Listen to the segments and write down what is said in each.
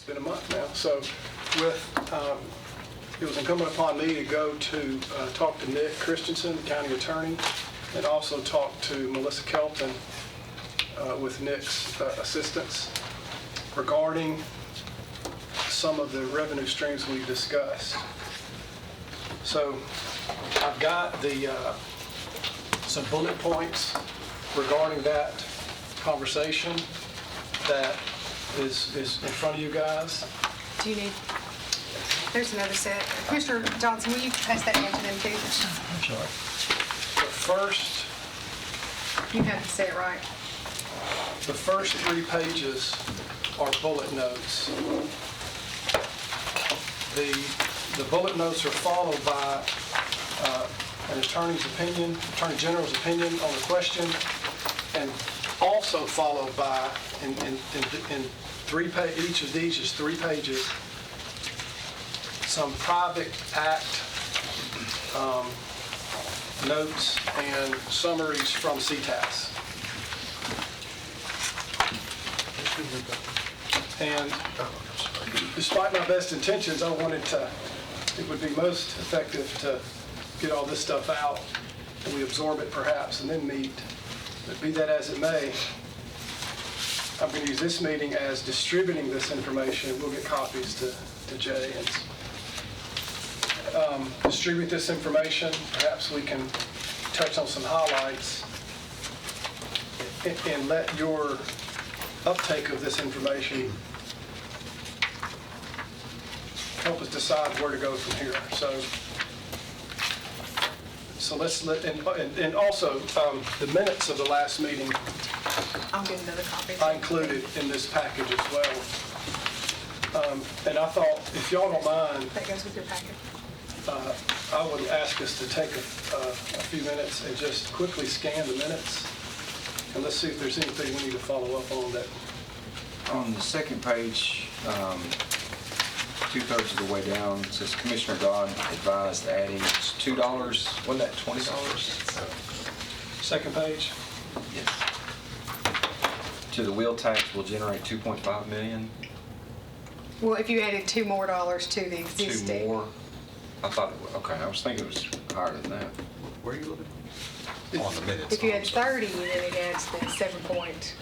It's been a month now. So it was incumbent upon me to go to talk to Nick Christensen, the county attorney, and also talk to Melissa Kelton with Nick's assistance regarding some of the revenue streams we discussed. So I've got some bullet points regarding that conversation that is in front of you guys. Do you need, there's another set. Commissioner Johnson, will you pass that down to them too? I'm sorry. The first You have to say it right. The first 3 pages are bullet notes. The bullet notes are followed by an Attorney General's opinion on the question, and also followed by, in 3 pages, each of these is 3 pages, some private act notes and summaries from CTAS. And despite my best intentions, it would be most effective to get all this stuff out and we absorb it perhaps and then meet. But be that as it may, I'm going to use this meeting as distributing this information. We'll get copies to Jay and distribute this information. Perhaps we can touch on some highlights and let your uptake of this information help us decide where to go from here. So let's let, and also the minutes of the last meeting I'll get another copy. I included in this package as well. And I thought, if y'all don't mind, That goes with your packet. I would ask us to take a few minutes and just quickly scan the minutes, and let's see if there's anything we need to follow up on that. On the second page, 2/3 of the way down, it says Commissioner Dodd advised adding $2. Wasn't that $20? Second page? Yes. To the wheel tax will generate $2.5 million. Well, if you added $2 more to the existing. 2 more. I thought it was, okay, I was thinking it was higher than that. Where are you looking? On the minutes. If you had I'm sorry. 30, then it adds the 7 point.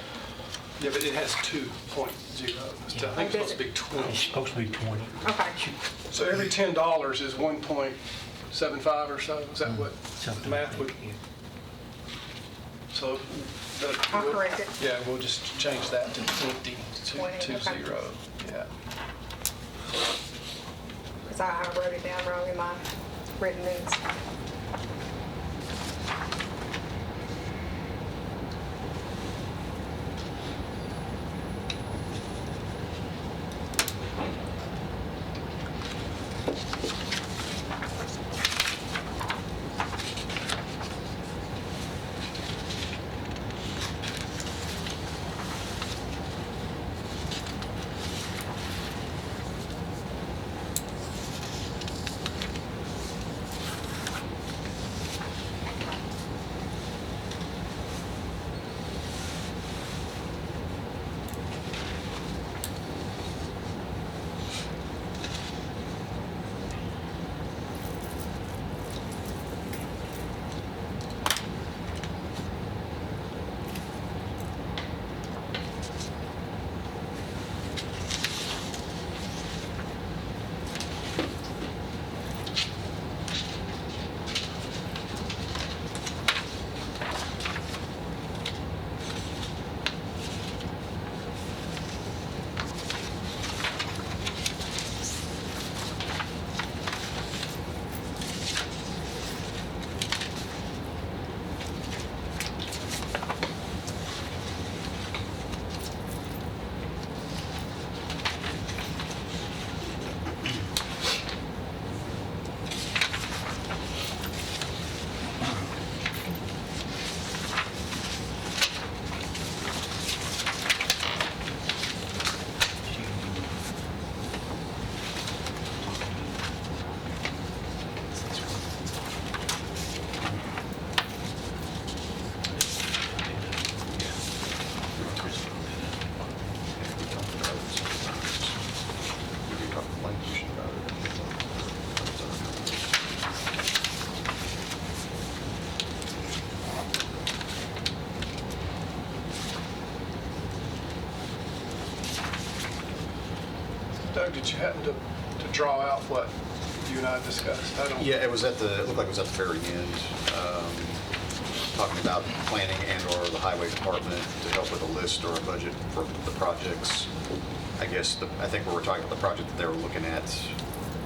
Yeah, but it has 2.0. I think it's supposed to be 20. It's supposed to be 20. Okay. So every $10 is 1.75 or so. Is that what Something math would? So I'll correct it. Yeah, we'll just change that to 20. 20, okay. 20. Yeah. Because I wrote it down wrong in my written minutes. Doug, did you happen to draw out what you and I discussed? I don't. Yeah, it looked like it was at the very end, talking about planning and/or the highway department to help with a list or a budget for the projects. I think we were talking about the project that they were looking at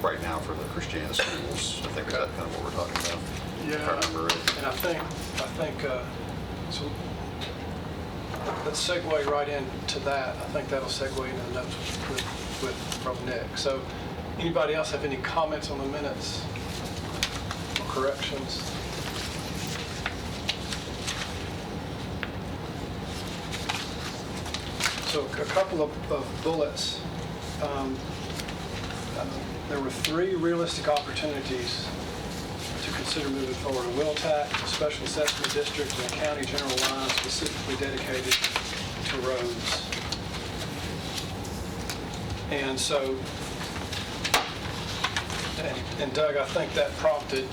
right now for the Christiana schools. I think that's kind of what we're talking about. Yeah, If I remember it. and I think, so let's segue right into that. I think that'll segue into the notes from Nick. So anybody else have any comments on the minutes or corrections? So a couple of bullets. There were 3 realistic opportunities to consider moving forward: a will tax, a special assessment district, and a county general line specifically dedicated to roads. And so, and Doug, I think that prompted,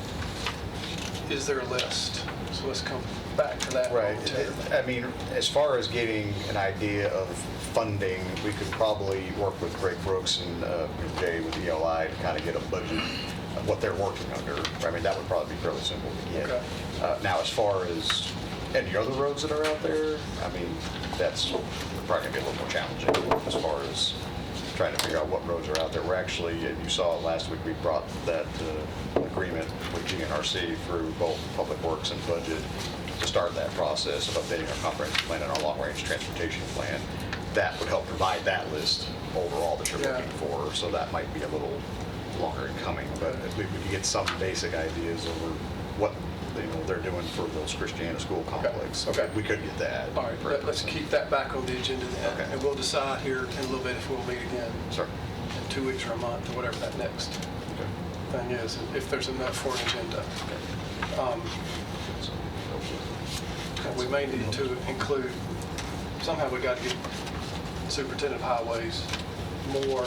is there a list? So let's come back to that. Right. momentarily. I mean, as far as getting an idea of funding, we could probably work with Greg Brooks and Jay with ELI to kind of get a budget of what they're working under. I mean, that would probably be fairly simple to get. Okay. Now, as far as any other roads that are out there, I mean, that's probably going to be a little more challenging as far as trying to figure out what roads are out there. We're actually, you saw last week, we brought that agreement with GNRC through both Public Works and Budget to start that process of updating our comprehensive plan and our long-range transportation plan. That would help provide that list overall that you're Yeah. looking for, so that might be a little longer in coming, but if we could get some basic ideas over what they're doing for those Christiana school complex. Okay. We could get that. All right, let's keep that back on the agenda then. Okay. And we'll decide here in a little bit if we'll meet again Sorry. in 2 weeks or a month or whatever that next Okay. thing is, if there's enough for an agenda. And we may need to include, somehow we got to get Superintendent of Highways more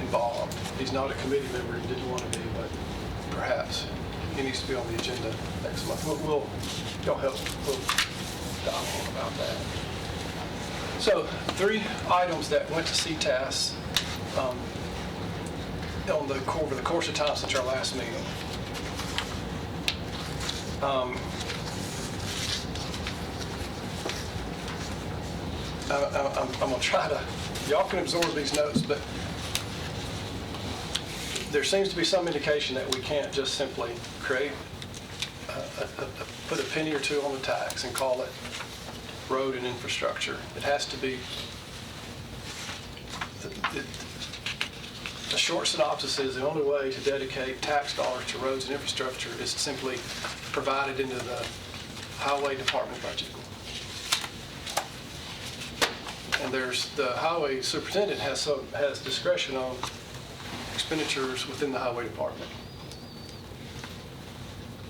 involved. He's not a committee member, he didn't want to be, but perhaps he needs to be on the agenda next month. You'll help, we'll dialogue about that. So 3 items that went to CTAS over the course of time since our last meeting. I'm going to try to, y'all can absorb these notes, but there seems to be some indication that we can't just simply create, put a penny or 2 on the tax and call it road and infrastructure. It has to be, the short synopsis is the only way to dedicate tax dollars to roads and infrastructure is simply provided into the highway department budget. And the highway superintendent has discretion on expenditures within the highway department.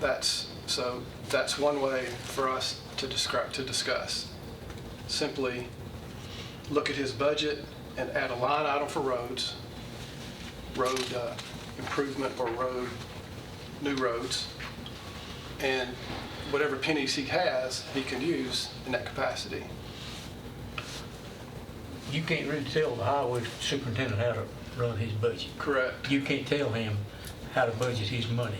That's one way for us to discuss. Simply look at his budget and add a line item for road improvement or new roads, and whatever pennies he has, he can use in that capacity. You can't really tell the highway superintendent how to run his budget. Correct. You can't tell him how to budget his money.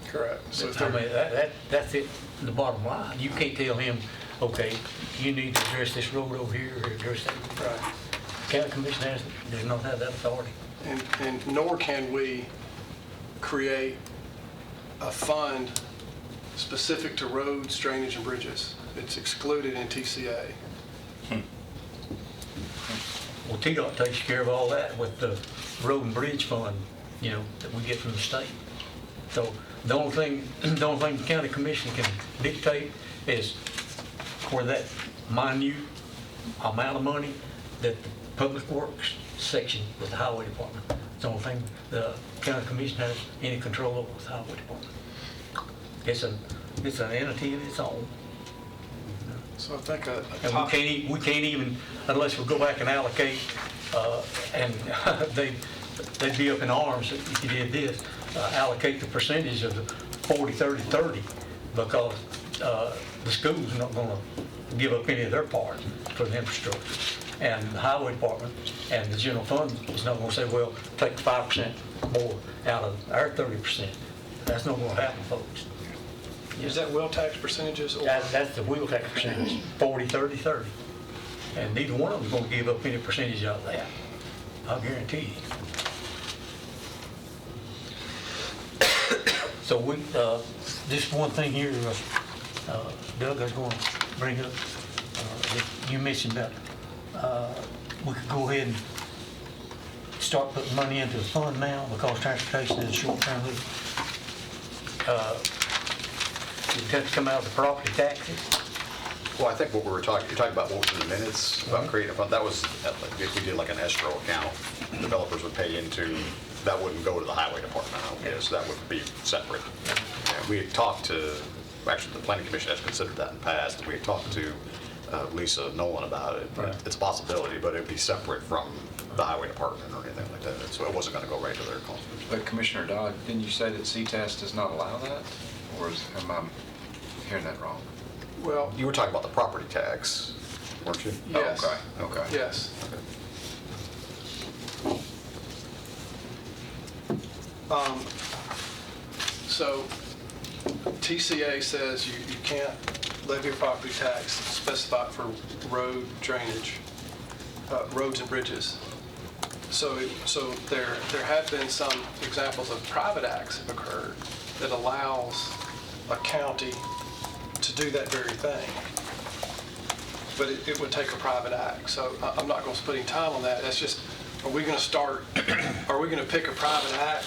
Correct. So if I there- mean, that's it, the bottom line. You can't tell him, okay, you need to address this road over here or address that. right. County commission does not have that authority. And nor can we create a fund specific to roads, drainage, and bridges. It's excluded in TCA. Well, TDOT takes care of all that with the road and bridge fund, that we get from the state. So the only thing the county commission can dictate is for that minute amount of money that the public works section with the highway department. It's the only thing the county commission has any control over with the highway department. It's an entity in its own. So I think And we can't even, unless we go back and allocate, and they'd be up in arms if you did this, allocate the percentage of the 40, 30, 30, because the school's not going to give up any of their part for the infrastructure. and the highway department and the general fund is not gonna say, well, take 5% more out of our 30%. That's not gonna happen, folks. Is that wheel tax percentages or? That's the wheel tax percentage, 40, 30, 30. And neither one of them's gonna give up any percentage out of that. I'll guarantee you. So we, just one thing here, Doug, I was gonna bring up, that you mentioned about, we could go ahead and start putting money into the fund now because transportation is a short-term lease. It'd have to come out of the property taxes. Well, I think what we were talking, you're talking about what was in the minutes about creating a fund, that was, if we did like an escrow account, developers would pay into, that wouldn't go to the highway department, I don't guess, that would be separate. And we had talked to, actually, the planning commission has considered that in the past, and we had talked to Lisa Nolan about it. Right. It's a possibility, but it'd be separate from the highway department or anything like that, so it wasn't gonna go right to their coffers. But Commissioner Dodd, didn't you say that CTAS does not allow that? Or am I hearing that wrong? Well, You were talking about the property tax, weren't you? yes. Oh, okay. Yes. So TCA says you can't levy a property tax specified for road drainage, roads and bridges. So there have been some examples of private acts have occurred that allows a county to do that very thing. But it would take a private act. So I'm not going to spend any time on that. That's just, are we going to pick a private act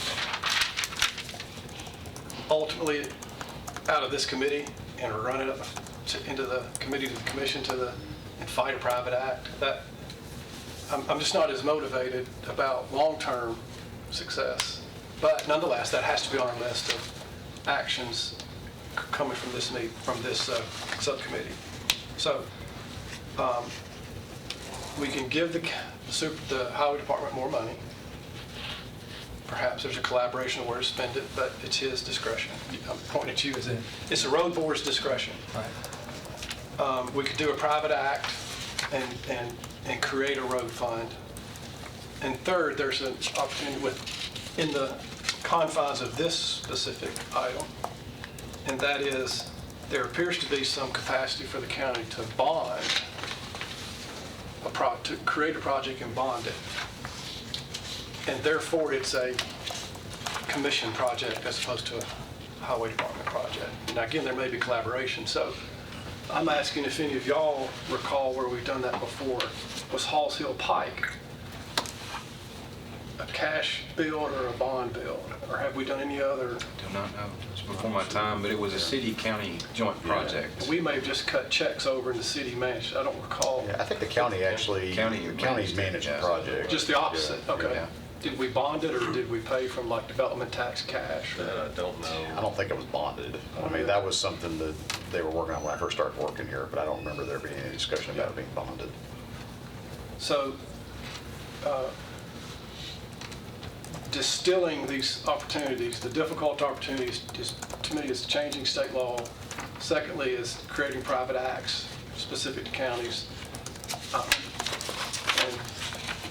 ultimately out of this committee and run it up into the committee to the commission and fight a private act? I'm just not as motivated about long-term success. But nonetheless, that has to be on our list of actions coming from this subcommittee. So we can give the highway department more money. Perhaps there's a collaboration of where to spend it, but it's his discretion. I'm pointing at you as it's the road board's discretion. We could do a private act and create a road fund. And third, there's an opportunity in the confines of this specific item, and that is there appears to be some capacity for the county to bond, to create a project and bond it. And therefore, it's a commission project as opposed to a highway department project. Now, again, there may be collaboration. So I'm asking if any of y'all recall where we've done that before. Was Halls Hill Pike a cash build or a bond build? Or have we done any other? Do not know. It's before my time, but it was a city-county joint project. We may have just cut checks over in the city managed. I don't recall. Yeah, I think the county actually, the county's managing the project. Just the opposite? Yeah. Okay. Yeah. Did we bond it or did we pay from like development tax cash? That I don't know. I don't think it was bonded. I mean, that was something that they were working on when I first started working here, but I don't remember there being any discussion about it being bonded. So distilling these opportunities, the difficult opportunities, to me, is changing state law. Secondly, is creating private acts specific to counties. And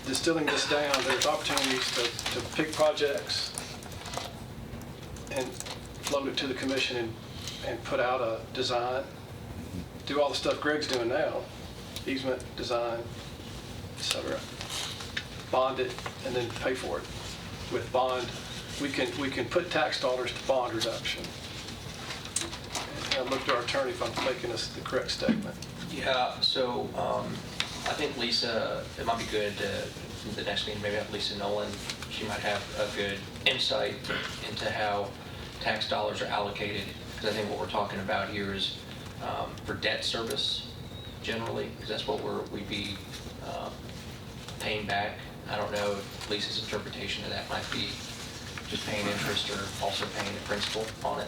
distilling this down, there's opportunities to pick projects and float it to the commission and put out a design, do all the stuff Greg's doing now, easement, design, et cetera. Bond it and then pay for it. With bond, we can put tax dollars to bond reduction. And I looked to our attorney if I'm making this the correct statement. Yeah, so I think Lisa, it might be good the next meeting, maybe have Lisa Nolan. She might have a good insight into how tax dollars are allocated, because I think what we're talking about here is for debt service generally, because that's what we'd be paying back. I don't know if Lisa's interpretation of that might be just paying interest or also paying the principal on it.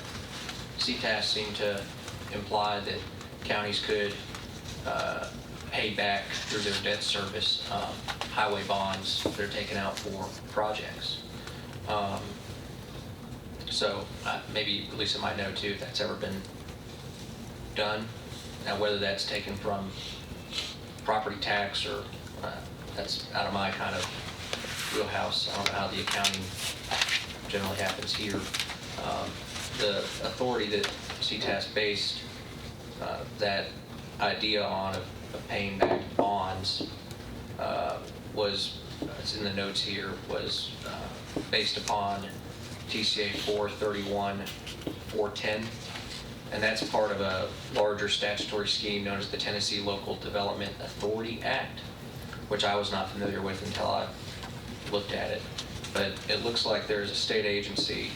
CTAS seemed to imply that counties could pay back through their debt service highway bonds they're taking out for projects. So maybe Lisa might know too if that's ever been done. Now whether that's taken from property tax or That's out of my kind of wheelhouse. I don't know how the accounting generally happens here. The authority that CTAS based that idea on of paying back bonds was, it's in the notes here, was based upon TCA 431-410, and that's part of a larger statutory scheme known as the Tennessee Local Development Authority Act, which I was not familiar with until I looked at it. But it looks like there's a state agency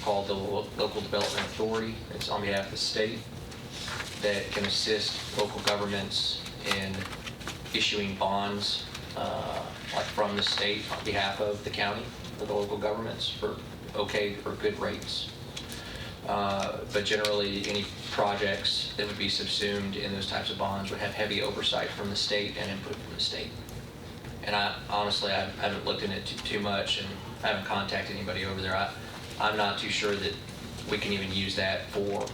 called the Local Development Authority. It's on behalf of the state that can assist local governments in issuing bonds like from the state on behalf of the county for the local governments for good rates. But generally, any projects that would be subsumed in those types of bonds would have heavy oversight from the state and input from the state. And I haven't looked into it too much, and I haven't contacted anybody over there. I'm not too sure that we can even use that for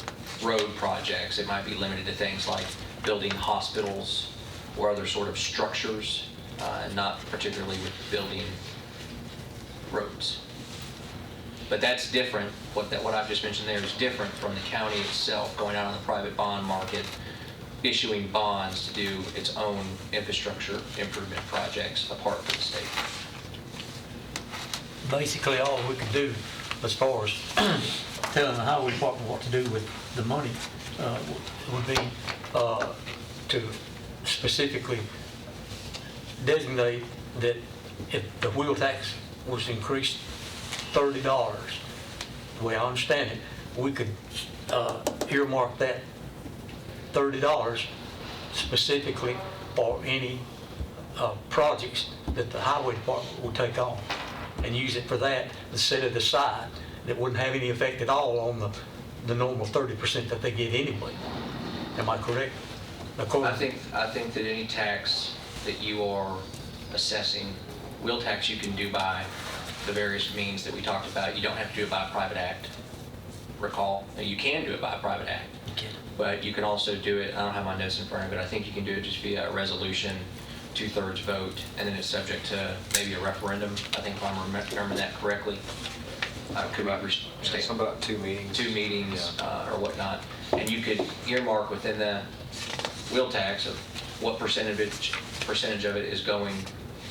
road projects. It might be limited to things like building hospitals or other sort of structures, and not particularly with building roads. But that's different. What I've just mentioned there is different from the county itself going out on the private bond market, issuing bonds to do its own infrastructure improvement projects apart from the state. Basically, all we could do as far as telling the highway department what to do with the money would be to specifically designate that if the wheel tax was increased $30, the way I understand it, we could earmark that $30 specifically for any projects that the highway department will take on, and use it for that and set it aside. That wouldn't have any effect at all on the normal 30% that they get anyway. Am I correct? I think that any tax that you are assessing, wheel tax you can do by the various means that we talked about. You don't have to do it by a private act. Recall, you can do it by a private act. Okay. But you can also do it, I don't have my notes in front of me, but I think you can do it just via a resolution, 2/3 vote, and then it's subject to maybe a referendum, I think if I'm remembering that correctly. Could we restate? Something about 2 meetings. 2 meetings Yeah. or whatnot. And you could earmark within the wheel tax of what percentage of it is going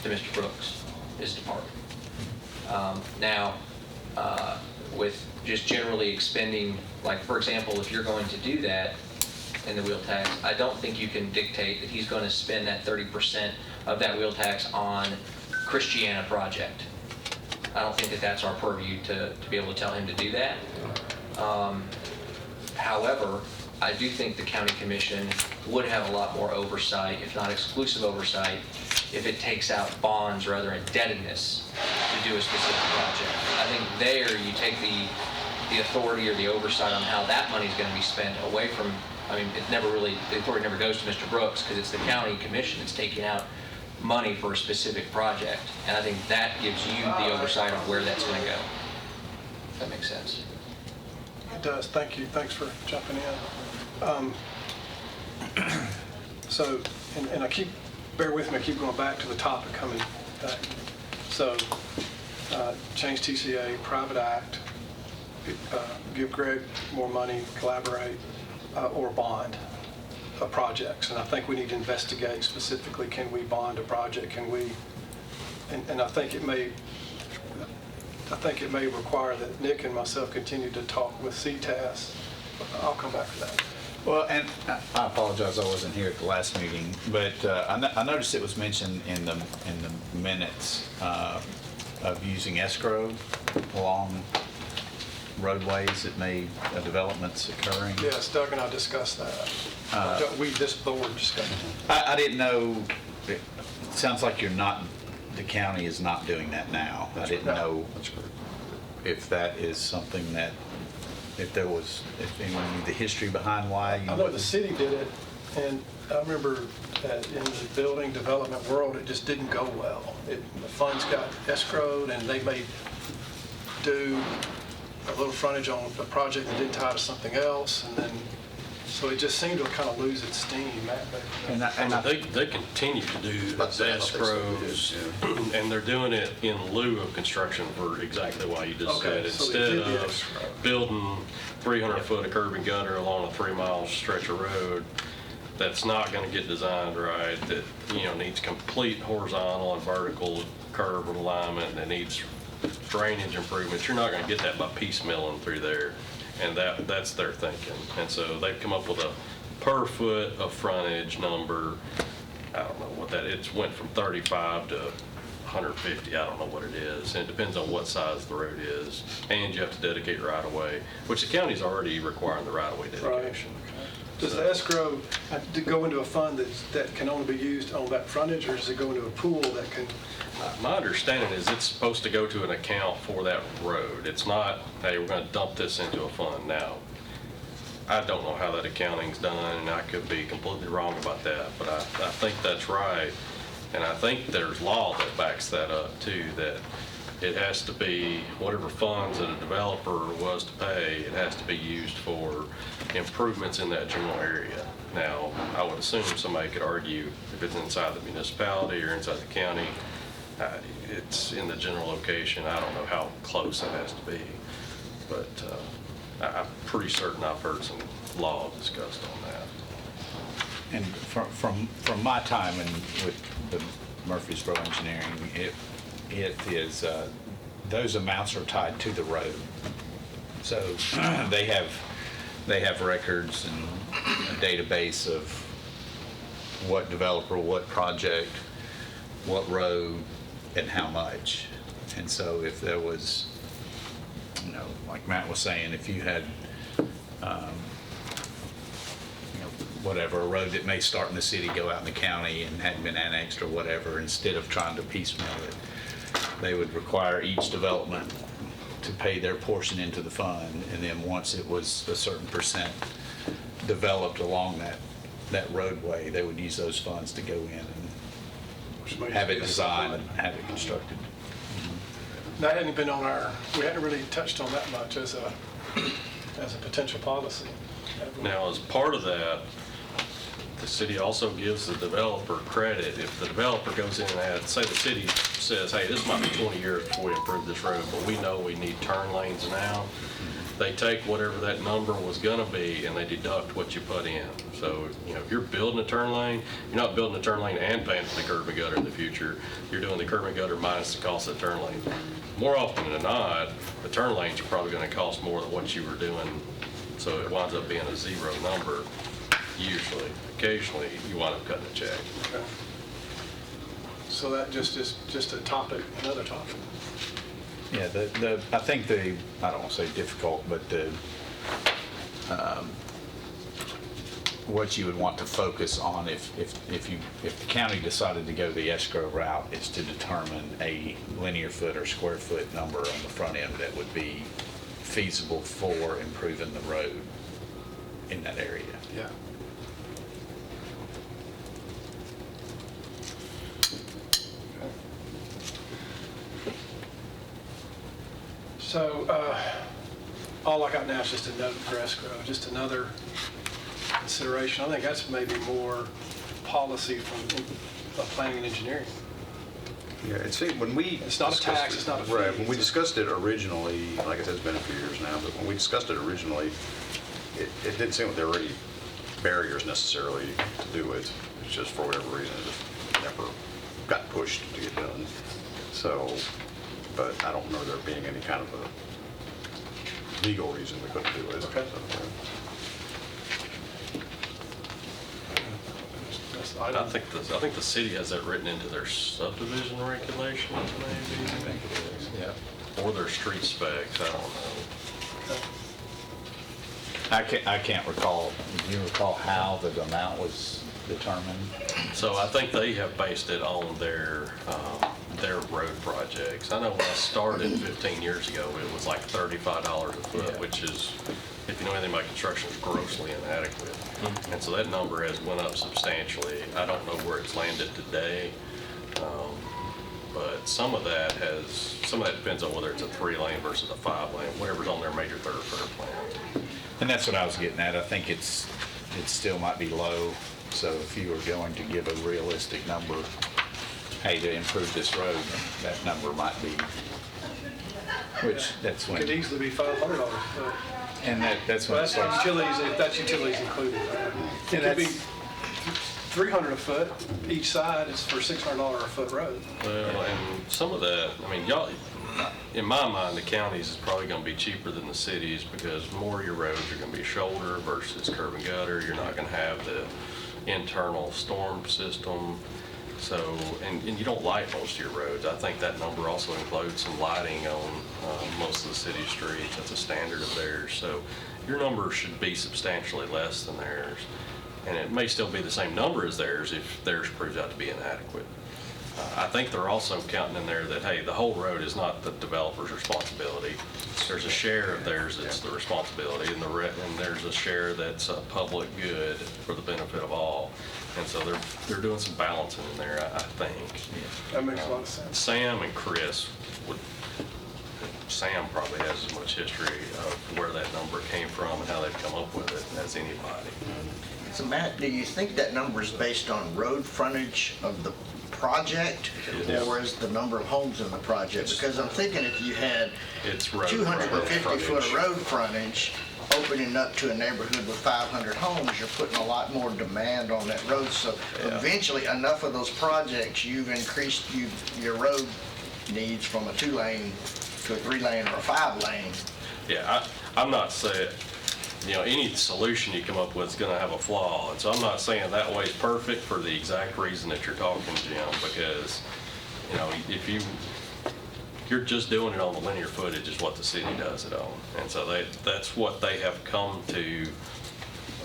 to Mr. Brooks, his department. Now, with just generally expending, like for example, if you're going to do that in the wheel tax, I don't think you can dictate that he's going to spend that 30% of that wheel tax on Christiana project. I don't think that that's our purview to be able to tell him to do that. However, I do think the county commission would have a lot more oversight, if not exclusive oversight, if it takes out bonds or other indebtedness to do a specific project. I think there you take the authority or the oversight on how that money is going to be spent away from, the authority never goes to Mr. Brooks because it's the county commission that's taking out money for a specific project. And I think that gives you the oversight of where that's going to go. If that makes sense. It does. Thank you. Thanks for jumping in. So, and bear with me, I keep going back to the topic coming back. So, change TCA, private act, give Greg more money, collaborate, or bond projects. And I think we need to investigate specifically, can we bond a project? Can we, and I think it may require that Nick and myself continue to talk with CTAS. I'll come back to that. Well, and I apologize, I wasn't here at the last meeting, but I noticed it was mentioned in the minutes of using escrow along roadways that may developments occurring. Yes, Doug and I discussed that. This board discussed it. I didn't know. It sounds like the county is not doing that now. I didn't know if that is something that. If anyone knew the history behind why you... I know the city did it, and I remember that in the building development world, it just didn't go well. The funds got escrowed, and they may do a little frontage on a project that didn't tie to something else, and then So it just seemed to kind of lose its steam. And I They continue to do But I thought they still escrows, and they're doing it in lieu of construction for exactly why you just Okay, said. so they Instead did the of escrow. building 300 foot of curb and gutter along a 3-mile stretch of road that's not going to get designed right, that, needs complete horizontal and vertical curb alignment, that needs drainage improvements, you're not going to get that by piecemealing through there. And that's their thinking. And so they've come up with a per foot of frontage number. I don't know what that, it's went from 35 to 150, I don't know what it is. And it depends on what size the road is. And you have to dedicate right of way, which the county's already requiring the right of way dedication. Does the escrow have to go into a fund that can only be used on that frontage, or does it go into a pool that can? My understanding is it's supposed to go to an account for that road. It's not, hey, we're going to dump this into a fund now. I don't know how that accounting's done, and I could be completely wrong about that, but I think that's right. And I think there's law that backs that up too, that it has to be whatever funds that a developer was to pay, it has to be used for improvements in that general area. Now, I would assume somebody could argue if it's inside the municipality or inside the county, it's in the general location. I don't know how close it has to be, but I'm pretty certain I've heard some law discussed on that. And from my time with the Murfreesboro Engineering, it is, those amounts are tied to the road. So they have records and a database of what developer, what project, what road, and how much. And so if there was, like Matt was saying, if you had, whatever, a road that may start in the city, go out in the county and hadn't been annexed or whatever, instead of trying to piecemeal it, they would require each development to pay their portion into the fund, and then once it was a certain percent developed along that roadway, they would use those funds to go in and have it designed and have it constructed. That hadn't been on we hadn't really touched on that much as a potential policy. Now, as part of that, the city also gives the developer credit. If the developer goes in and adds, say the city says, hey, this might be 20 years before we improve this road, but we know we need turn lanes now, they take whatever that number was gonna be and they deduct what you put in. So, if you're building a turn lane, you're not building a turn lane and paying for the curb and gutter in the future. You're doing the curb and gutter minus the cost of the turn lane. More often than not, the turn lanes are probably gonna cost more than what you were doing, so it winds up being a zero number, usually. Occasionally, you wind up cutting a check. Okay. So that just is just a topic, another topic. Yeah, I think I don't want to say difficult, but what you would want to focus on if the county decided to go the escrow route is to determine a linear foot or square foot number on the front end that would be feasible for improving the road in that area. Yeah. So all I got now is just a note for escrow, just another consideration. I think that's maybe more policy from planning and engineering. Yeah, when we. It's not a discussed tax, it- it's not a fee. Right, when we discussed it originally, like I said, it's been a few years now, but when we discussed it originally, it didn't seem like there were any barriers necessarily to do it. It's just for whatever reason, it just never got pushed to get done. So, but I don't remember there being any kind of a legal reason we couldn't do it. Okay. So, I think the city has that written into their subdivision regulations, maybe. I think it is, yeah. Or their street specs, I don't know. I can't recall, do you recall how the amount was determined? So I think they have based it on their road projects. I know when I started 15 years ago, it was like $35 a foot, Yeah. which is, if you know anything about construction, is grossly inadequate. And so that number has went up substantially. I don't know where it's landed today, but some of that depends on whether it's a 3-lane versus a 5-lane, whatever's on their major thoroughfare plan. And that's what I was getting at. I think it's it still might be low. So if you were going to give a realistic number, hey, to improve this road, that number might be, which that's when, Could easily be $500 a foot. and that's Well, when it that's starts. utilities, if that's utilities included. It could be $300 a foot, each side is for $600 a foot road. Well, and some of that, I mean, y'all, in my mind, the counties is probably gonna be cheaper than the cities because more of your roads are gonna be shoulder versus curb and gutter. You're not gonna have the internal storm system. So, and you don't light most of your roads. I think that number also includes some lighting on most of the city streets. That's a standard of theirs. So your number should be substantially less than theirs. And it may still be the same number as theirs if theirs proves out to be inadequate. I think they're also counting in there that, hey, the whole road is not the developer's responsibility. There's a share of theirs that's the responsibility, and there's a share that's a public good for the benefit of all. And so they're doing some balancing in there, I think. That makes a lot of sense. Sam and Chris Sam probably has as much history of where that number came from and how they've come up with it as anybody. So Matt, do you think that number is based on road frontage of the project, or is the number of homes in the project? Because I'm thinking if you had It's road 250 foot frontage. of road frontage opening up to a neighborhood with 500 homes, you're putting a lot more demand on that road. So Yeah. eventually, enough of those projects, you've increased your road needs from a 2-lane to a 3-lane or a 5-lane. Yeah, I'm not saying, any solution you come up with is gonna have a flaw. And so I'm not saying that way is perfect for the exact reason that you're talking, Jim, because, if you're just doing it on the linear footage is what the city does it on. And so that's what they have come to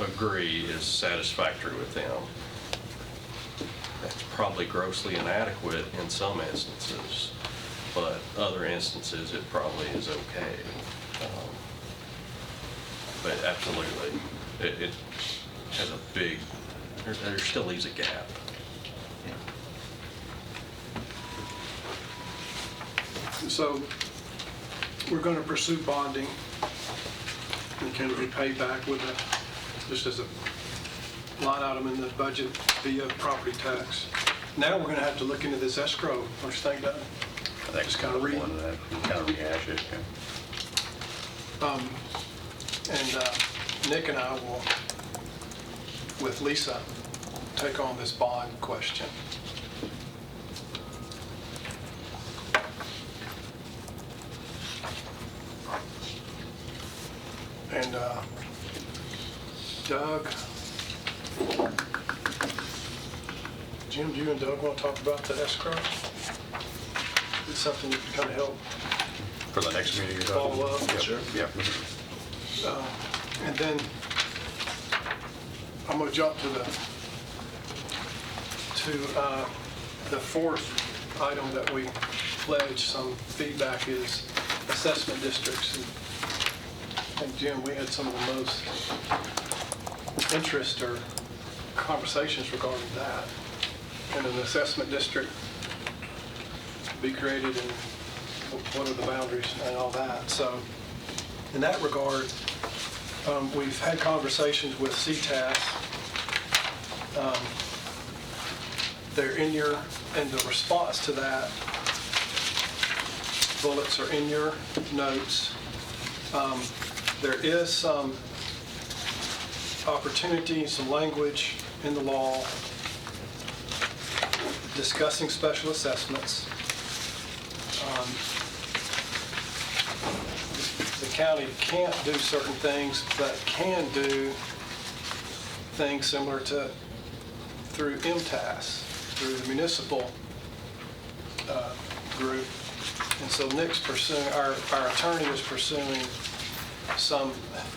agree is satisfactory with them. That's probably grossly inadequate in some instances, but other instances it probably is okay. But absolutely, it has a big, there still leaves a gap. So we're going to pursue bonding and can be paid back with just as a line item in the budget via property tax. Now we're going to have to look into this escrow. What you think, Doug? I think Just kind of read. one of that, kind of rehash it, yeah. And Nick and I will, with Lisa, take on this bond question. And Doug, Jim, do you and Doug want to talk about the escrow? It's something that can kind of help. For the next meeting, you're talking? Follow up. Yep, Sure. Yep. And then I'm going to jump to the fourth item that we pledged some feedback is assessment districts. And I think, Jim, we had some of the most interest or conversations regarding that. Can an assessment district be created and what are the boundaries and all that? So in that regard, we've had conversations with CTAS. They're and the response to that, bullets are in your notes. There is some opportunity, some language in the law discussing special assessments. The county can't do certain things, but can do things similar to through MTAS, through the municipal group. And so Nick's pursuing, our attorney is pursuing some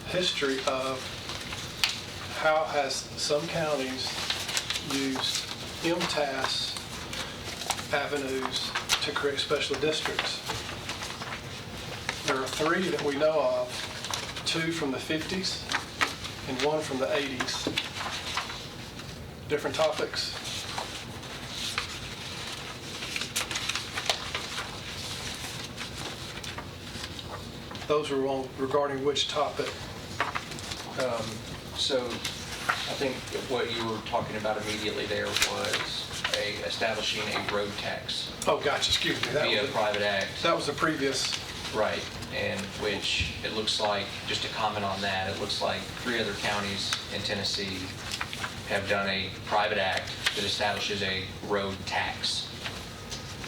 history of how has some counties used MTAS avenues to create special districts. There are 3 that we know of, 2 from the 50s and 1 from the 80s. Different topics. Those were all regarding which topic? So I think what you were talking about immediately there was establishing a road tax Oh, gotcha, excuse me. That via was, private act. that was the previous, Right, and which it looks like, just to comment on that, it looks like 3 other counties in Tennessee have done a private act that establishes a road tax.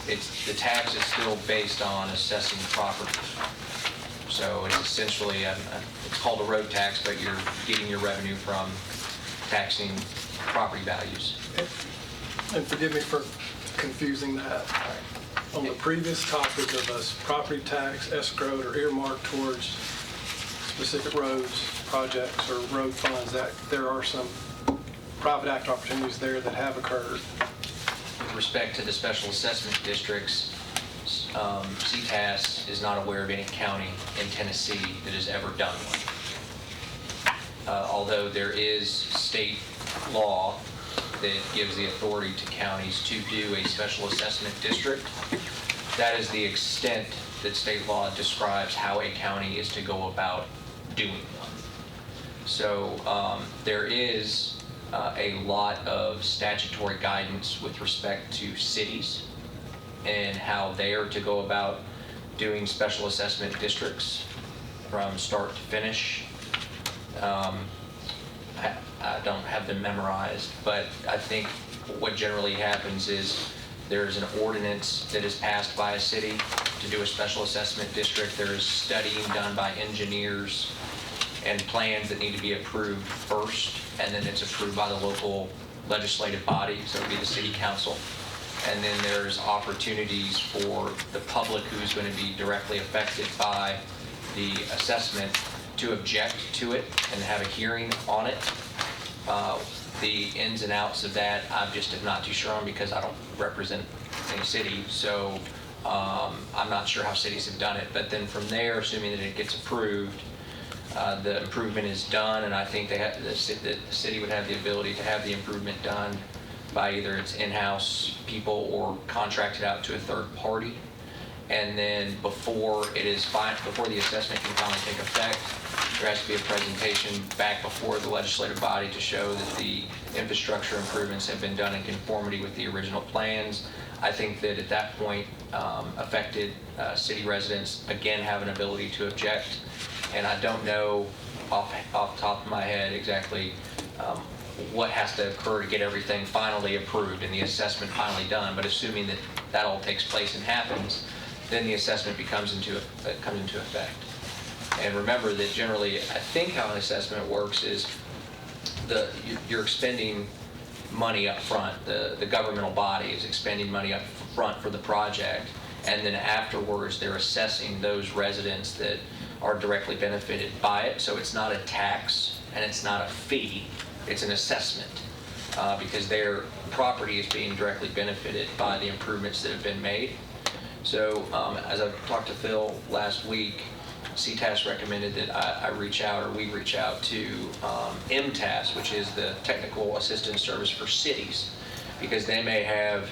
The tax is still based on assessing property. So it's essentially, it's called a road tax, but you're getting your revenue from taxing property values. and forgive me for confusing that. On the previous topic of us property tax escrowed or earmarked towards specific roads, projects, or road funds, that there are some private act opportunities there that have occurred. With respect to the special assessment districts, CTAS is not aware of any county in Tennessee that has ever done one. Although there is state law that gives the authority to counties to do a special assessment district, that is the extent that state law describes how a county is to go about doing one. So there is a lot of statutory guidance with respect to cities and how they are to go about doing special assessment districts from start to finish. I don't have them memorized, but I think what generally happens is there's an ordinance that is passed by a city to do a special assessment district. There is studying done by engineers and plans that need to be approved first, and then it's approved by the local legislative body, so it would be the city council. And then there's opportunities for the public who's going to be directly affected by the assessment to object to it and have a hearing on it. The ins and outs of that, I'm just not too sure on because I don't represent any city, so I'm not sure how cities have done it. But then from there, assuming that it gets approved, the improvement is done, and I think the city would have the ability to have the improvement done by either its in-house people or contracted out to a third party. And then before the assessment can finally take effect, there has to be a presentation back before the legislative body to show that the infrastructure improvements have been done in conformity with the original plans. I think that at that point, affected city residents again have an ability to object. And I don't know off the top of my head exactly what has to occur to get everything finally approved and the assessment finally done. But assuming that that all takes place and happens, then the assessment comes into effect. And remember that generally, I think how an assessment works is you're expending money up front. The governmental body is expending money up front for the project, and then afterwards they're assessing those residents that are directly benefited by it. So it's not a tax and it's not a fee, it's an assessment because their property is being directly benefited by the improvements that have been made. So as I talked to Phil last week, CTAS recommended that we reach out to MTAS, which is the Technical Assistance Service for Cities, because they may have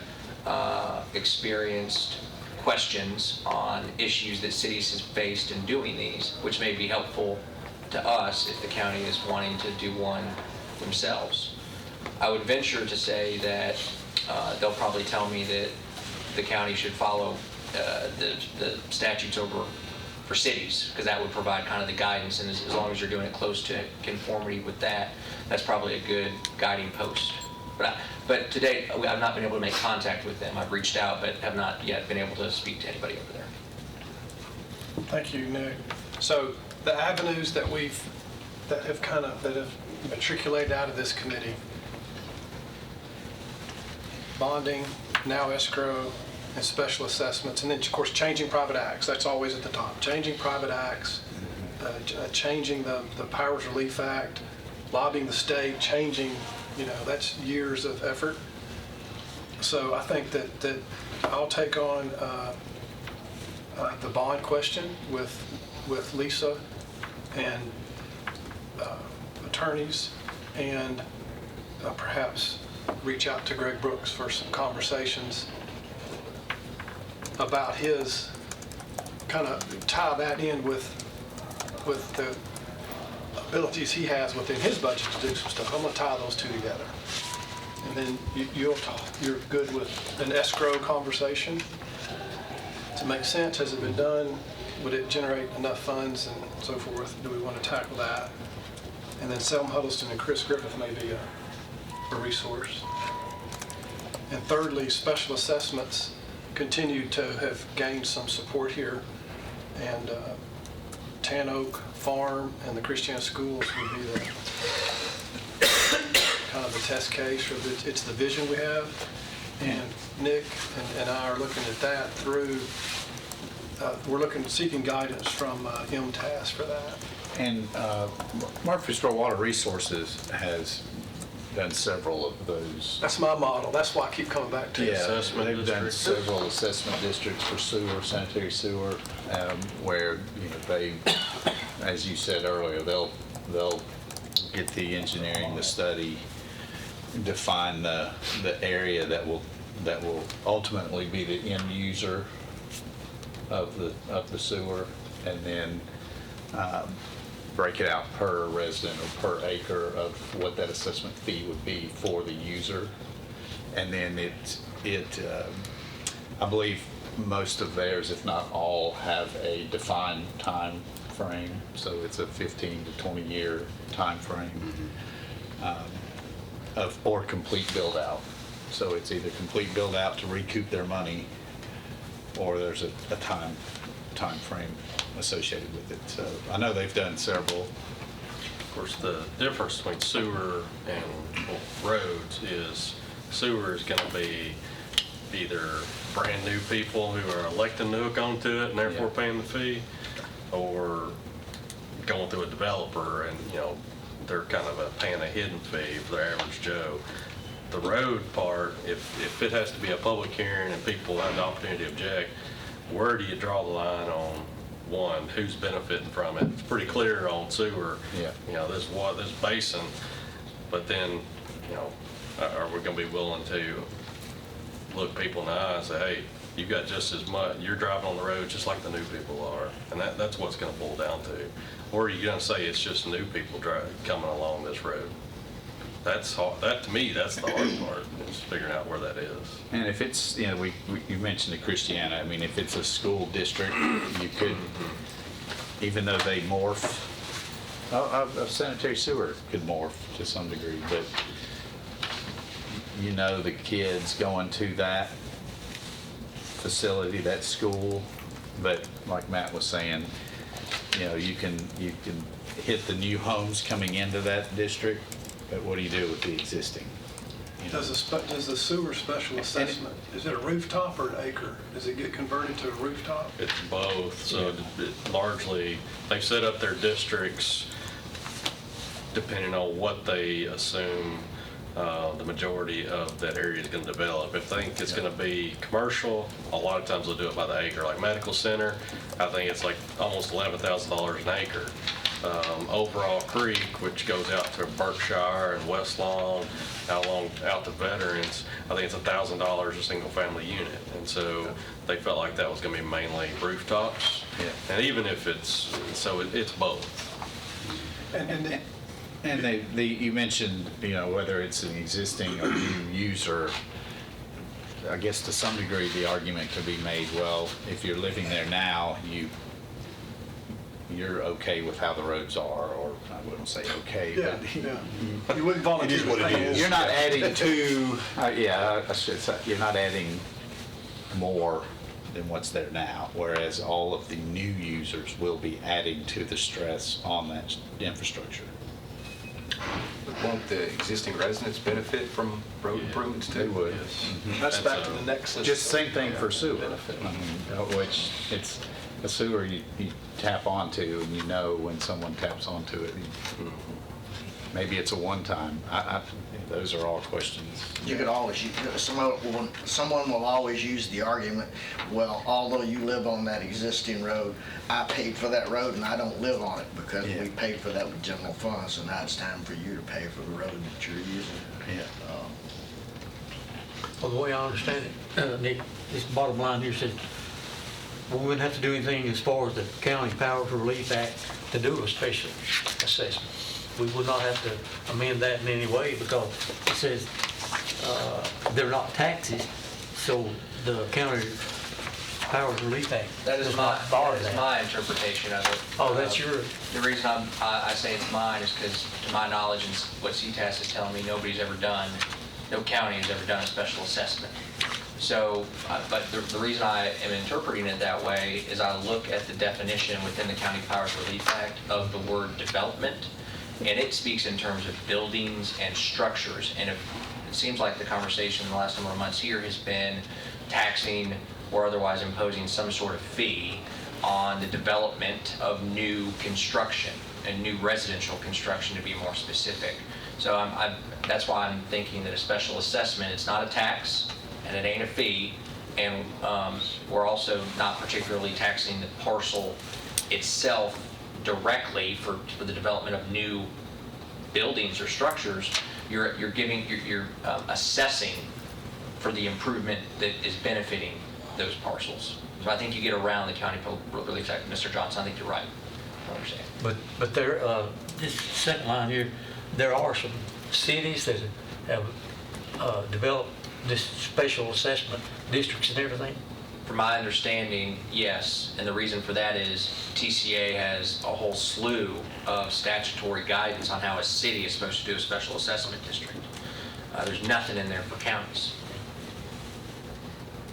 experienced questions on issues that cities have faced in doing these, which may be helpful to us if the county is wanting to do one themselves. I would venture to say that they'll probably tell me that the county should follow the statutes over for cities, because that would provide kind of the guidance, and as long as you're doing it close to conformity with that, that's probably a good guiding post. But to date, I've not been able to make contact with them. I've reached out, but have not yet been able to speak to anybody over there. Thank you, Nick. So the avenues that have matriculated out of this committee: bonding, now escrow, and special assessments, and then of course changing private acts. That's always at the top. Changing private acts, changing the Powers Relief Act, lobbying the state, changing. That's years of effort. So I think that I'll take on the bond question with Lisa and attorneys, and perhaps reach out to Greg Brooks for some conversations about his, kind of tie that in with the abilities he has within his budget to do some stuff. I'm gonna tie those two together. And then you're good with an escrow conversation to make sense. Has it been done? Would it generate enough funds and so forth? Do we want to tackle that? And then Selma Huddleston and Chris Griffith may be a resource. And thirdly, special assessments continue to have gained some support here. And Tan Oak Farm and the Christiana Schools would be the kind of the test case, or it's the vision we have. And Nick and I are looking at that through, seeking guidance from MTAS for that. And Murfreesboro Water Resources has done several of those. That's my model. That's why I keep coming back to it. Yeah, Assessment they've done districts. several assessment districts for sewer, sanitary sewer, where, they, as you said earlier, they'll get the engineering, the study, define the area that will ultimately be the end user of the sewer, and then break it out per resident or per acre of what that assessment fee would be for the user. And then I believe most of theirs, if not all, have a defined time frame. So it's a 15 to 20 year time frame or complete build out. So it's either complete build out to recoup their money, or there's a time frame associated with it. So I know they've done several. Of course, the difference between sewer and roads is sewer is going to be either brand new people who are electing to hook onto it and therefore paying the fee, or going through a developer and, they're kind of paying a hidden fee for their average Joe. The road part, if it has to be a public hearing and people have the opportunity to object, where do you draw the line on, one, who's benefiting from it? It's pretty clear on sewer. Yeah. This basin, but then, are we gonna be willing to look people in the eye and say, hey, you've got just as much, you're driving on the road just like the new people are, and that's what's gonna boil down to. Or are you gonna say it's just new people coming along this road? That's hard. To me, that's the hard part, is figuring out where that is. And if it's, you mentioned the Christiana, I mean, if it's a school district, you could, even though they morph, a sanitary sewer could morph to some degree, but the kids going to that facility, that school, but like Matt was saying, you can hit the new homes coming into that district, but what do you do with the existing? Does the sewer special assessment, is it a rooftop or an acre? Does it get converted to a rooftop? It's both, so it largely, they've set up their districts depending on what they assume the majority of that area is going to develop. If they think it's going to be commercial, a lot of times they'll do it by the acre. Like Medical Center, I think it's like almost $11,000 an acre. Overall Creek, which goes out to Berkshire and West Lawn, out to Veterans, I think it's $1,000 a single family unit. And so they felt like that was going to be mainly rooftops. Yeah. And even if it's both. And you mentioned, whether it's an existing or new user, I guess to some degree the argument could be made, well, if you're living there now, you're okay with how the roads are, or I wouldn't say okay, but You wouldn't volunteer. It is what it is. you're not adding to, I should say, you're not adding more than what's there now, whereas all of the new users will be adding to the stress on that infrastructure. Won't the existing residents benefit from road improvements too? They would. That's back to the nexus. Just same thing for sewer, which it's a sewer you tap onto, and when someone taps onto it, maybe it's a one-time. Those are all questions. You could always, someone will always use the argument, well, although you live on that existing road, I paid for that road and I don't live on it because we paid for that with general funds, so now it's time for you to pay for the road that you're using. Well, the way I understand it, Nick, this bottom line here says, we wouldn't have to do anything as far as the County Powers Relief Act to do a special assessment. We would not have to amend that in any way because it says they're not taxes, so the County Powers Relief Act That does is not bar that. my interpretation of it. Oh, that's yours? The reason I say it's mine is because, to my knowledge, and what CTAS is telling me, no county has ever done a special assessment. So, but the reason I am interpreting it that way is I look at the definition within the County Powers Relief Act of the word development, and it speaks in terms of buildings and structures. And it seems like the conversation in the last number of months here has been taxing or otherwise imposing some sort of fee on the development of new construction and new residential construction, to be more specific. So that's why I'm thinking that a special assessment, it's not a tax and it ain't a fee, and we're also not particularly taxing the parcel itself directly for the development of new buildings or structures. You're assessing for the improvement that is benefiting those parcels. So I think you get around the County Relief Act. Mr. Johnson, I think you're right. I understand. But there, this second line here, there are some cities that have developed this special assessment districts and everything. From my understanding, yes, and the reason for that is TCA has a whole slew of statutory guidance on how a city is supposed to do a special assessment district. There's nothing in there for counties.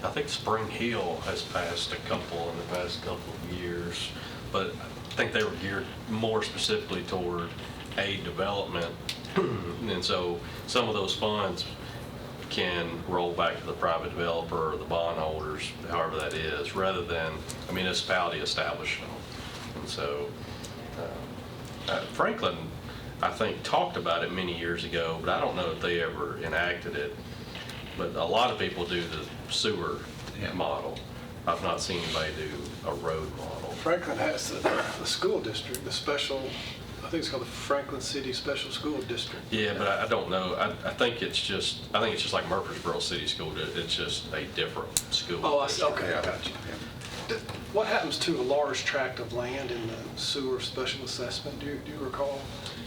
I think Spring Hill has passed a couple in the past couple of years, but I think they were geared more specifically toward aid development. And so some of those funds can roll back to the private developer or the bondholders, however that is, rather than a municipality establishing them. And so Franklin, I think, talked about it many years ago, but I don't know if they ever enacted it. But a lot of people do the sewer model. I've not seen anybody do a road model. Franklin has the school district, the special, I think it's called the Franklin City Special School District. Yeah, but I don't know. I think it's just like Murfreesboro City School. It's just a different school. Oh, I see. Okay, I got you. What happens to a large tract of land in the sewer special assessment? Do you recall?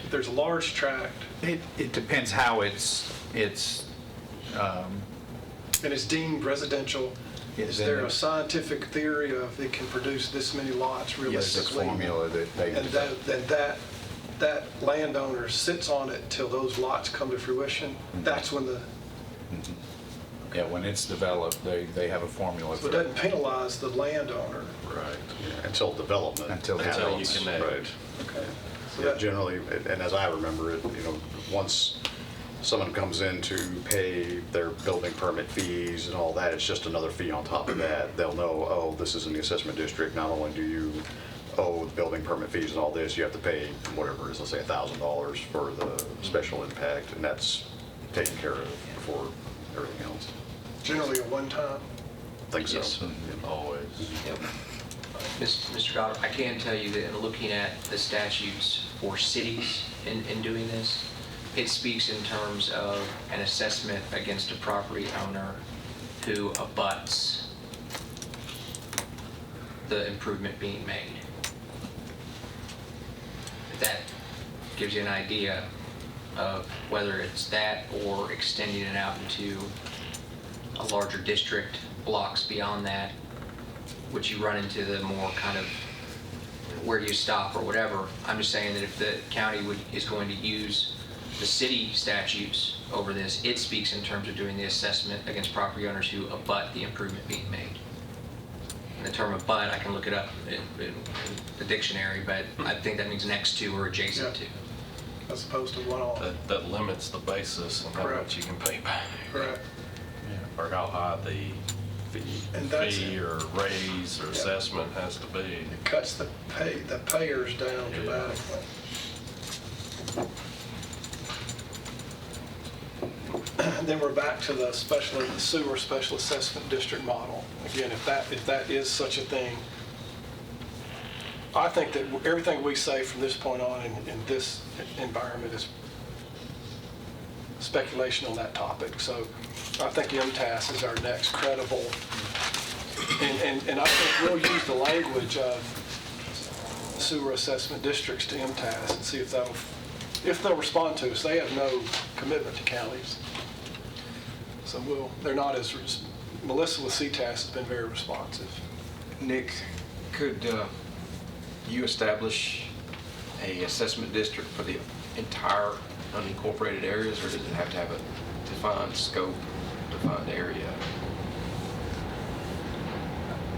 If there's a large tract It depends how it's and it's deemed residential, is then there a scientific theory of it can produce this many lots Yes, realistically? this formula that they And that landowner sits on it till those lots come to fruition? That's when when it's developed, they have a formula so for it doesn't penalize the landowner. Right. until development. Until you happens. connect. Right. Okay. So Yeah, that- generally, and as I remember it, once someone comes in to pay their building permit fees and all that, it's just another fee on top of that. They'll know, oh, this is in the assessment district. Not only do you owe the building permit fees and all this, you have to pay whatever it is, let's say $1,000 for the special impact, and that's taken care of before everything else. Generally a one-time? I think so. Yes. Always. Yep. Mr. Goddard, I can tell you that in looking at the statutes for cities in doing this, it speaks in terms of an assessment against a property owner who abuts the improvement being made. That gives you an idea of whether it's that or extending it out into a larger district, blocks beyond that, which you run into the more kind of where do you stop or whatever. I'm just saying that if the county is going to use the city statutes over this, it speaks in terms of doing the assessment against property owners who abut the improvement being made. And the term abut, I can look it up in the dictionary, but I think that means next to or adjacent to. As opposed to one-off? That limits the basis and how Correct. much you can pay back. Correct. Or how high the And that's fee or raise or assessment has to be. It cuts the payers down dramatically. And then we're back to the sewer special assessment district model. Again, if that is such a thing, I think that everything we say from this point on in this environment is speculation on that topic. So I think MTAS is our next credible And I think we'll use the language of sewer assessment districts to MTAS and see if they'll respond to us. They have no commitment to counties. So they're not as, Melissa with CTAS has been very responsive. Nick, could you establish a assessment district for the entire unincorporated areas, or does it have to have a defined scope, defined area?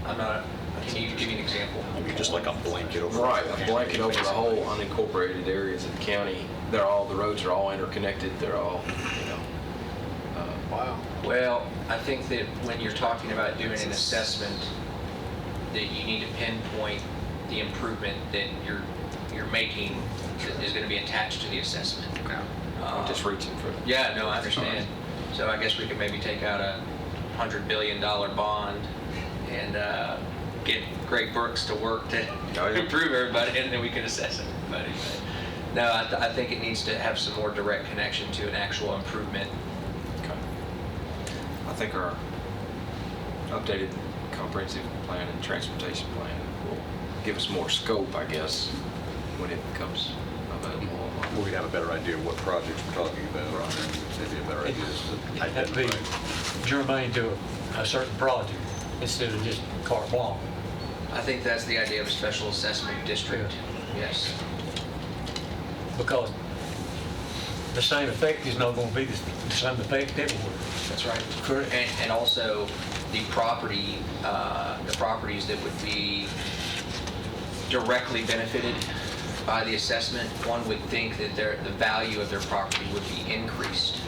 I'm not, can you give me an example? Maybe just like a blanket over. Right, a blanket over the whole unincorporated areas of the county. The roads are all interconnected, they're all, Wow. Well, I think that when you're talking about doing an assessment, that you need to pinpoint the improvement that you're making that is going to be attached to the assessment. I'm just reaching for. Yeah, no, I understand. So I guess we could maybe take out a $100 billion bond and get Greg Brooks to work to improve everybody, and then we can assess everybody. But no, I think it needs to have some more direct connection to an actual improvement. I think our updated comprehensive plan and transportation plan will give us more scope, I guess, when it becomes available. We'd have a better idea of what projects we're talking about. Maybe a better idea. It'd have to be germane to a certain project instead of just carte blanche. I think that's the idea of a special assessment district. Yes. Because the same effect is not going to be the same effect everywhere. That's right. Correct. And also the properties that would be directly benefited by the assessment, one would think that the value of their property would be increased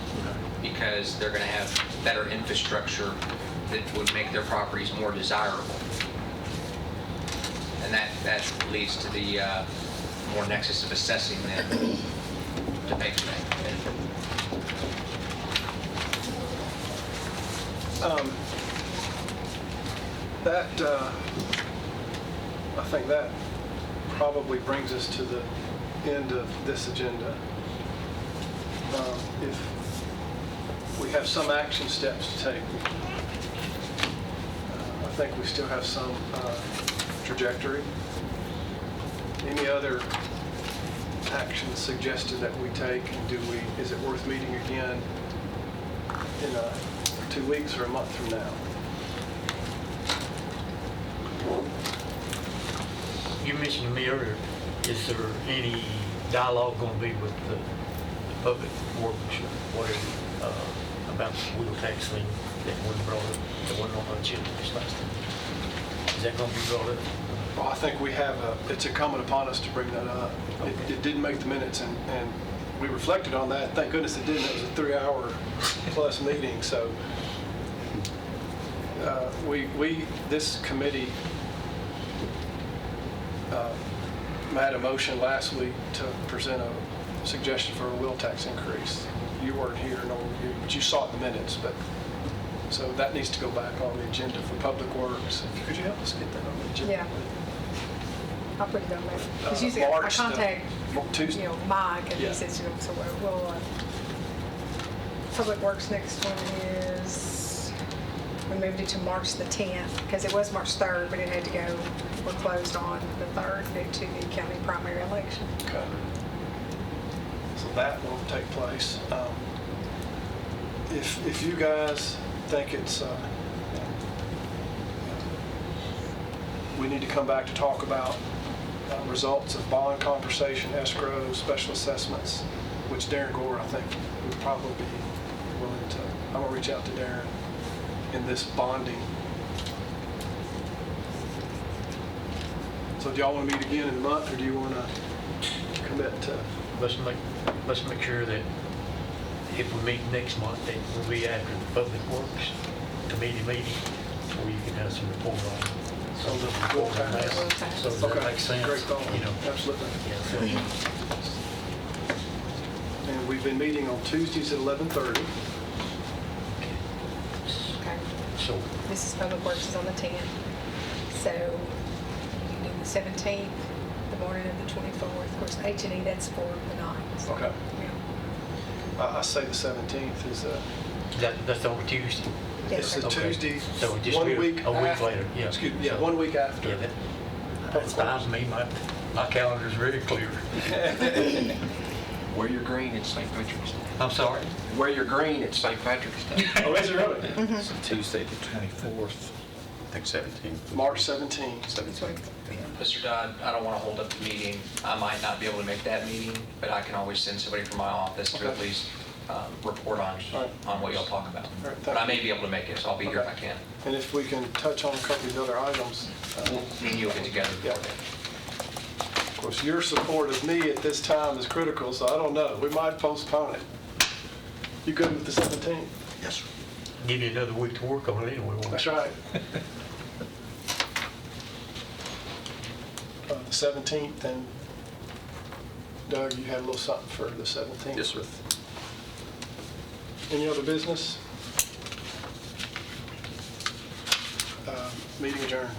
because they're going to have better infrastructure that would make their properties more desirable. And that leads to the more nexus of assessing them to make them. I think that probably brings us to the end of this agenda. If we have some action steps to take, I think we still have some trajectory. Any other actions suggested that we take, and is it worth meeting again in 2 weeks or a month from now? You mentioned to me earlier, is there any dialogue going to be with the public works or whatever about the wheel tax thing that wasn't brought up, that wasn't on the agenda this last time? Is that going to be brought up? Well, I think we have it's incumbent upon us to bring that up. It didn't make the minutes, and we reflected on that. Thank goodness it didn't. It was a 3-hour plus meeting. So this committee had a motion last week to present a suggestion for a wheel tax increase. You weren't here, nor were you, but you saw it in the minutes. So that needs to go back on the agenda for Public Works. Could you help us get that on the agenda? Yeah. I'll put it on there. Because usually I March the- contact, Tuesday. Mike, and Yeah. he says, so we'll, Public Works next one is, we moved it to March the 10th, because it was March 3rd, but it had to go, we're closed on the 3rd due to the county primary election. Okay. So that will take place. If you guys think it's, we need to come back to talk about results of bond conversation, escrow, special assessments, which Darren Gore, I think, would probably be willing to, I'm gonna reach out to Darren in this bonding. So do y'all want to meet again in a month, or do you want to commit to? Let's make sure that if we meet next month, that will be after the Public Works committee meeting, where you can have some report on it. So the wheel tax. So does that make sense? Great call. You know, Absolutely. yeah, And we've been meeting on Tuesdays at 11:30. Okay. so This is Public Works is on the 10th. So you can do the 17th, the morning of the 24th. Of course, H&E, that's for the night. So, Okay. yeah. I say the 17th is, that's on Tuesday. It's a Okay. Tuesday, So it'd just 1 be week a week after. later, yeah. Excuse me, yeah, 1 week after. Yeah, that's fine with me. My calendar's very clear. Wear your green, it's St. Patrick's Day. I'm sorry. Wear your green, it's St. Patrick's Day. Oh, is it really? So Tuesday, the 24th. I think 17. March 17th. Mr. Dodd, I don't want to hold up the meeting. I might not be able to make that meeting, but I can always send somebody from my office to at Okay. least report on All right. what y'all talk about. All right, But I thank may be able to make it, so I'll be here if I Okay. can. And if we can touch on a couple of the other items. Me and you will get together Yeah. before then. Of course, your support of me at this time is critical, so I don't know. We might postpone it. You good with the 17th? Yes, sir. Give you another week to work on it anyway. won't it? That's right. The 17th, and Doug, you had a little something for the 17th. Yes, sir. Any other business? Meeting adjourned.